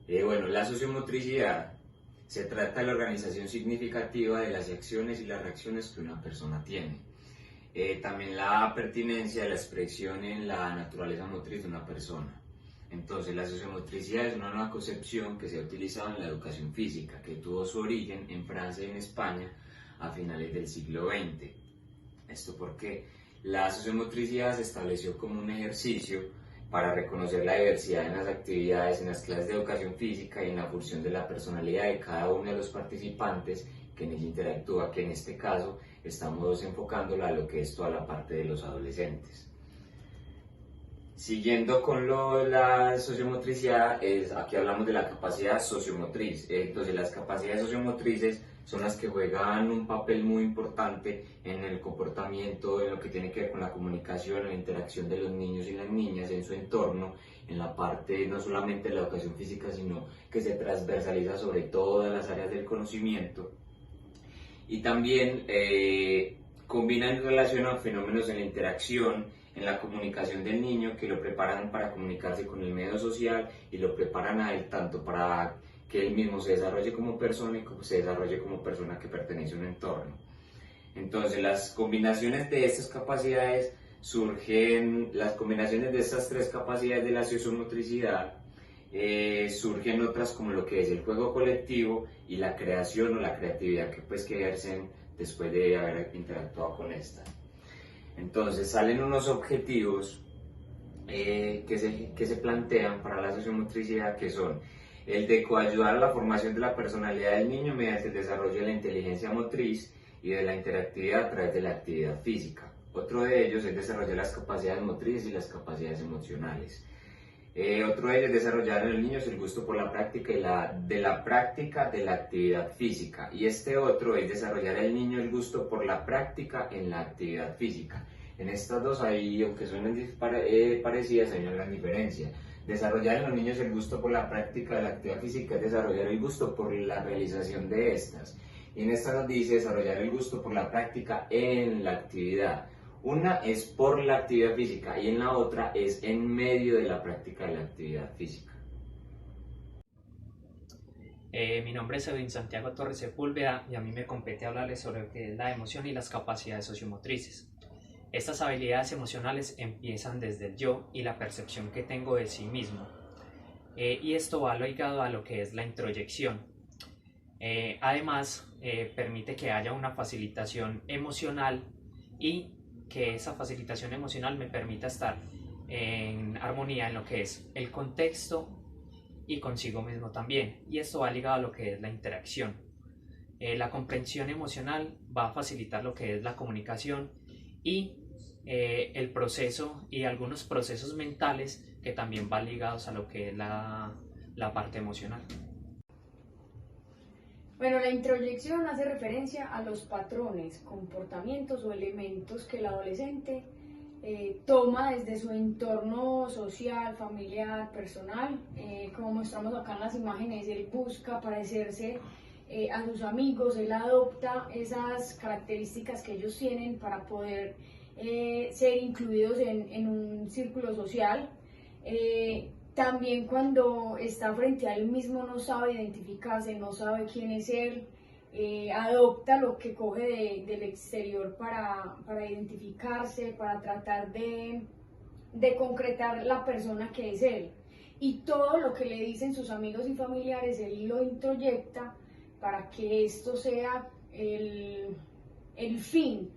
Bueno, la sociomotricidad se trata de la organización significativa de las acciones y las reacciones que una persona tiene. También la pertinencia de la expresión en la naturaleza motriz de una persona. Entonces, la sociomotricidad es una nueva concepción que se ha utilizado en la educación física, que tuvo su origen en Francia y en España a finales del siglo XX. Esto porque la sociomotricidad se estableció como un ejercicio para reconocer la diversidad en las actividades, en las clases de educación física y en la función de la personalidad de cada uno de los participantes que en ella interactúa, que en este caso estamos enfocándola a lo que es toda la parte de los adolescentes. Siguiendo con la sociomotricidad, aquí hablamos de la capacidad sociomotriz. Entonces, las capacidades sociomotrices son las que juegan un papel muy importante en el comportamiento, en lo que tiene que ver con la comunicación, en la interacción de los niños y las niñas en su entorno, en la parte no solamente de la educación física, sino que se transversaliza sobre todas las áreas del conocimiento. Y también combinan y relacionan fenómenos en la interacción, en la comunicación del niño, que lo preparan para comunicarse con el medio social y lo preparan a él tanto para que él mismo se desarrolle como persona y se desarrolle como persona que pertenece a un entorno. Entonces, las combinaciones de estas capacidades las combinaciones de estas tres capacidades de la sociomotricidad, surgen otras como lo que es el juego colectivo y la creación o la creatividad que ejercen después de haber interactuado con esta. Entonces salen unos objetivos que se plantean para la sociomotricidad, que son el de coayudar a la formación de la personalidad del niño mediante el desarrollo de la inteligencia motriz y de la interactividad a través de la actividad física. Otro de ellos es desarrollar las capacidades motrices y las capacidades emocionales. Otro de ellos es desarrollar en los niños el gusto por la práctica de la actividad física. Y este otro es desarrollar en el niño el gusto por la práctica en la actividad física. En estas dos, aunque suenen parecidas, hay una gran diferencia. Desarrollar en los niños el gusto por la práctica de la actividad física es desarrollar el gusto por la realización de estas. Y en esta nos dice desarrollar el gusto por la práctica en la actividad. Una es por la actividad física y en la otra es en medio de la práctica de la actividad física. Mi nombre es Edwin Santiago Torres Sepúlveda y a mí me compete hablarles sobre lo que es la emoción y las capacidades sociomotrices. Estas habilidades emocionales empiezan desde el yo y la percepción que tengo de sí mismo. Y esto va ligado a lo que es la introyección. Además, permite que haya una facilitación emocional y que esa facilitación emocional me permita estar en armonía en lo que es el contexto y consigo mismo también. Y esto va ligado a lo que es la interacción. La comprensión emocional va a facilitar lo que es la comunicación y el proceso y algunos procesos mentales que también van ligados a lo que es la parte emocional. Bueno, la introyección hace referencia a los patrones, comportamientos o elementos que el adolescente toma desde su entorno social, familiar, personal. Como mostramos acá en las imágenes, él busca parecerse a sus amigos, él adopta esas características que ellos tienen para poder ser incluidos en un círculo social. También cuando está frente a él mismo no sabe identificarse, no sabe quién es él, adopta lo que coge del exterior para identificarse, para tratar de concretar la persona que es él. Y todo lo que le dicen sus amigos y familiares, él lo introyecta para que esto sea el fin,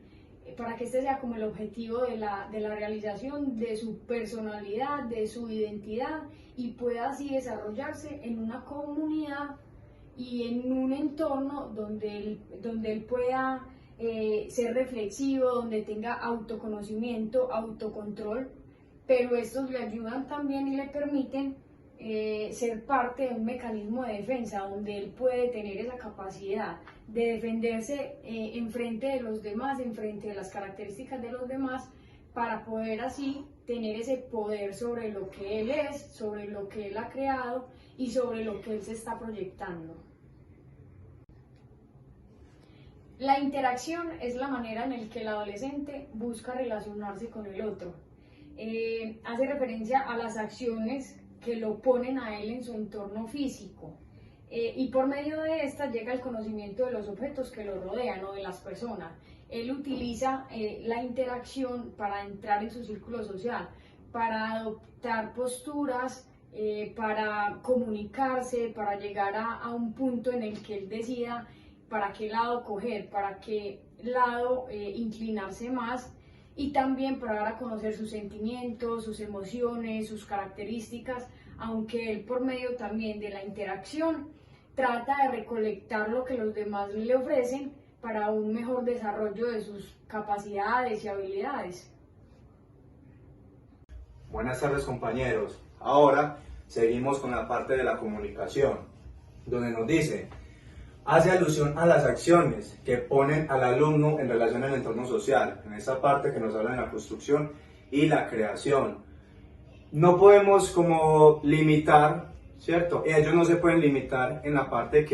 para que este sea como el objetivo de la realización de su personalidad, de su identidad, y pueda así desarrollarse en una comunidad y en un entorno donde él pueda ser reflexivo, donde tenga autoconocimiento, autocontrol, pero estos le ayudan también y le permiten ser parte de un mecanismo de defensa donde él puede tener esa capacidad de defenderse en frente de los demás, en frente de las características de los demás, para poder así tener ese poder sobre lo que él es, sobre lo que él ha creado y sobre lo que él se está proyectando. La interacción es la manera en la que el adolescente busca relacionarse con el otro. Hace referencia a las acciones que lo ponen a él en su entorno físico. Y por medio de esta llega el conocimiento de los objetos que lo rodean o de las personas. Él utiliza la interacción para entrar en su círculo social, para adoptar posturas, para comunicarse, para llegar a un punto en el que él decida para qué lado coger, para qué lado inclinarse más, y también para dar a conocer sus sentimientos, sus emociones, sus características, aunque él por medio también de la interacción trata de recolectar lo que los demás le ofrecen para un mejor desarrollo de sus capacidades y habilidades. Buenas tardes, compañeros. Ahora seguimos con la parte de la comunicación, donde nos dice: hace alusión a las acciones que ponen al alumno en relación al entorno social, en esta parte que nos habla de la construcción y la creación. No podemos como limitar, ¿cierto? Ellos no se pueden limitar en la parte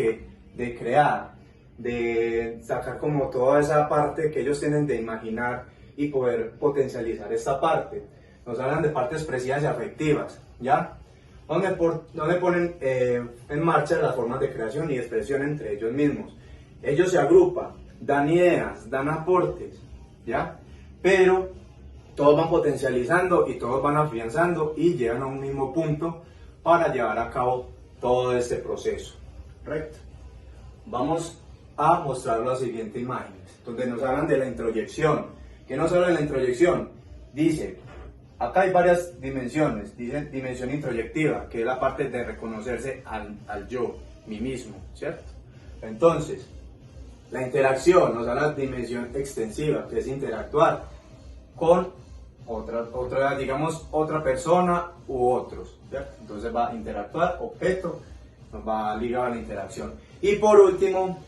de crear, de sacar como toda esa parte que ellos tienen de imaginar y poder potencializar esta parte. Nos hablan de partes expresivas y afectivas, ¿ya? Donde ponen en marcha las formas de creación y expresión entre ellos mismos. Ellos se agrupan, dan ideas, dan aportes, ¿ya? Pero todos van potencializando y todos van afianzando y llegan a un mismo punto para llevar a cabo todo este proceso. ¿Correcto? Vamos a mostrar las siguientes imágenes, donde nos hablan de la introyección. ¿Qué nos habla de la introyección? Dice: acá hay varias dimensiones. Dice dimensión introyectiva, que es la parte de reconocerse al yo, mí mismo, ¿cierto? Entonces, la interacción nos da la dimensión extensiva, que es interactuar con otra persona u otros, ¿cierto? Entonces va a interactuar, objeto, nos va ligado a la interacción. Y por último,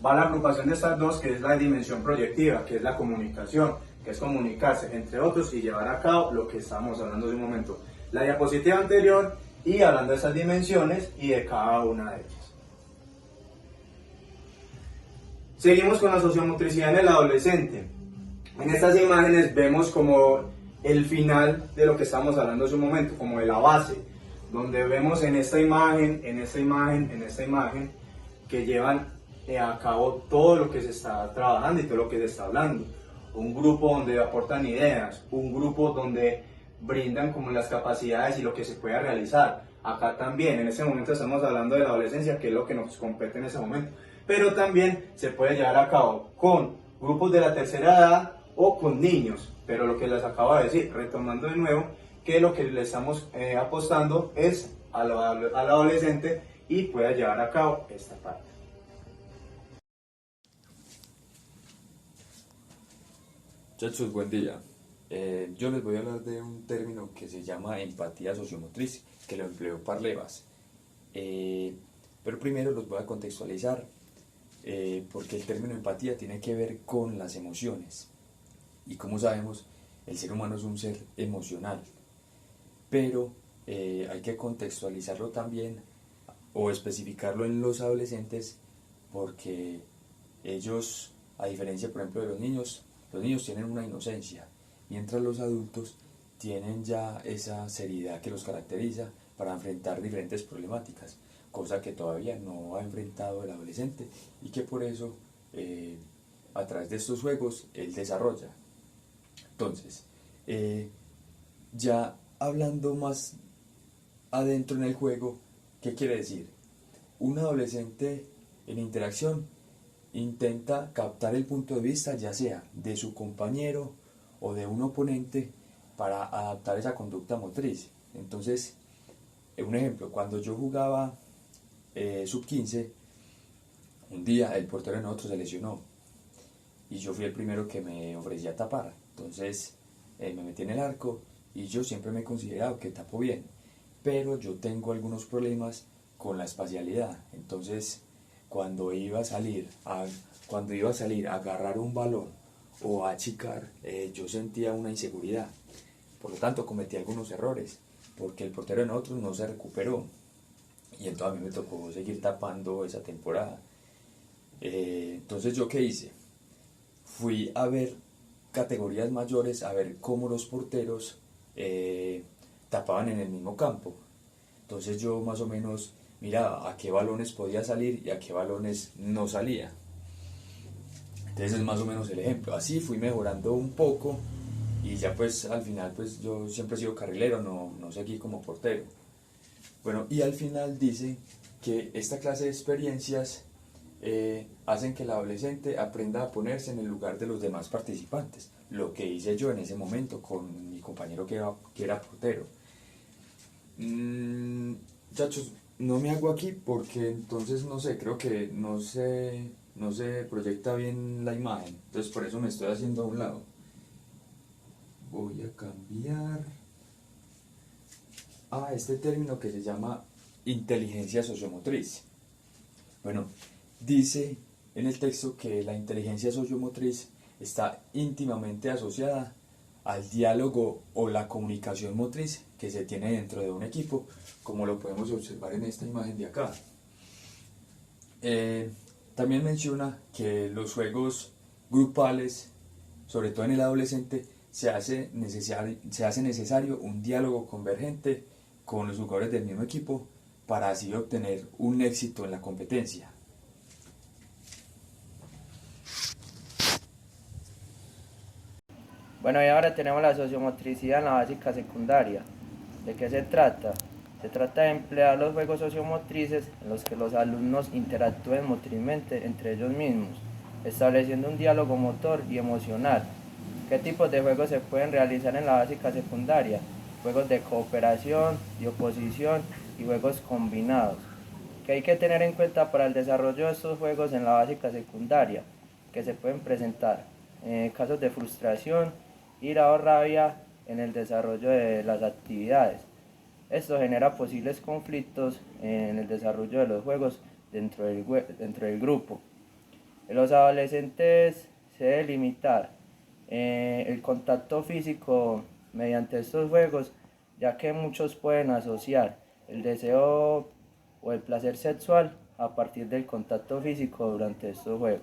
va la agrupación de estas dos, que es la dimensión proyectiva, que es la comunicación, que es comunicarse entre otros y llevar a cabo lo que estábamos hablando de un momento. La diapositiva anterior, y hablando de esas dimensiones y de cada una de ellas. Seguimos con la sociomotricidad en el adolescente. En estas imágenes vemos como el final de lo que estamos hablando hace un momento, como de la base, donde vemos en esta imagen, que llevan a cabo todo lo que se está trabajando y todo lo que se está hablando. Un grupo donde aportan ideas, un grupo donde brindan como las capacidades y lo que se puede realizar. Acá también, en ese momento estamos hablando de la adolescencia, que es lo que nos compete en ese momento, pero también se puede llevar a cabo con grupos de la tercera edad o con niños, pero lo que les acabo de decir, retomando de nuevo, que lo que le estamos apostando es al adolescente y pueda llevar a cabo esta parte. Muchachos, buen día. Yo les voy a hablar de un término que se llama empatía sociomotriz, que lo empleó Parlevas. Pero primero los voy a contextualizar, porque el término empatía tiene que ver con las emociones. Y como sabemos, el ser humano es un ser emocional. Pero hay que contextualizarlo también o especificarlo en los adolescentes, porque ellos, a diferencia por ejemplo de los niños tienen una inocencia, mientras los adultos tienen ya esa seriedad que los caracteriza para enfrentar diferentes problemáticas, cosa que todavía no ha enfrentado el adolescente y que por eso a través de estos juegos él desarrolla. Entonces, ya hablando más adentro en el juego, ¿qué quiere decir? Un adolescente en interacción intenta captar el punto de vista ya sea de su compañero o de un oponente para adaptar esa conducta motriz. Entonces, un ejemplo, cuando yo jugaba sub-15, un día el portero de nosotros se lesionó y yo fui el primero que me ofrecía tapar. Entonces me metí en el arco y yo siempre me he considerado que tapo bien, pero yo tengo algunos problemas con la espacialidad. Entonces cuando iba a salir a agarrar un balón o a achicar, yo sentía una inseguridad. Por lo tanto cometí algunos errores porque el portero de nosotros no se recuperó y entonces a mí me tocó seguir tapando esa temporada. Entonces yo ¿qué hice? Fui a ver categorías mayores, a ver cómo los porteros tapaban en el mismo campo. Entonces yo más o menos miraba a qué balones podía salir y a qué balones no salía. Entonces es más o menos el ejemplo. Así fui mejorando un poco y ya pues al final pues yo siempre he sido carrilero, no seguí como portero. Bueno, y al final dice que esta clase de experiencias hacen que el adolescente aprenda a ponerse en el lugar de los demás participantes, lo que hice yo en ese momento con mi compañero que era portero. Muchachos, no me hago aquí porque entonces no sé, creo que no se proyecta bien la imagen, entonces por eso me estoy haciendo a un lado. Voy a cambiar a este término que se llama inteligencia sociomotriz. Bueno, dice en el texto que la inteligencia sociomotriz está íntimamente asociada al diálogo o la comunicación motriz que se tiene dentro de un equipo, como lo podemos observar en esta imagen de acá. También menciona que los juegos grupales, sobre todo en el adolescente, se hace necesario un diálogo convergente con los jugadores del mismo equipo para así obtener un éxito en la competencia. Bueno, y ahora tenemos la sociomotricidad en la básica secundaria. ¿De qué se trata? Se trata de emplear los juegos sociomotrices en los que los alumnos interactúen motrizmente entre ellos mismos, estableciendo un diálogo motor y emocional. ¿Qué tipos de juegos se pueden realizar en la básica secundaria? Juegos de cooperación, de oposición y juegos combinados. ¿Qué hay que tener en cuenta para el desarrollo de estos juegos en la básica secundaria? Que se pueden presentar casos de frustración, ira o rabia en el desarrollo de las actividades. Esto genera posibles conflictos en el desarrollo de los juegos dentro del grupo. En los adolescentes se debe limitar el contacto físico mediante estos juegos, ya que muchos pueden asociar el deseo o el placer sexual a partir del contacto físico durante estos juegos.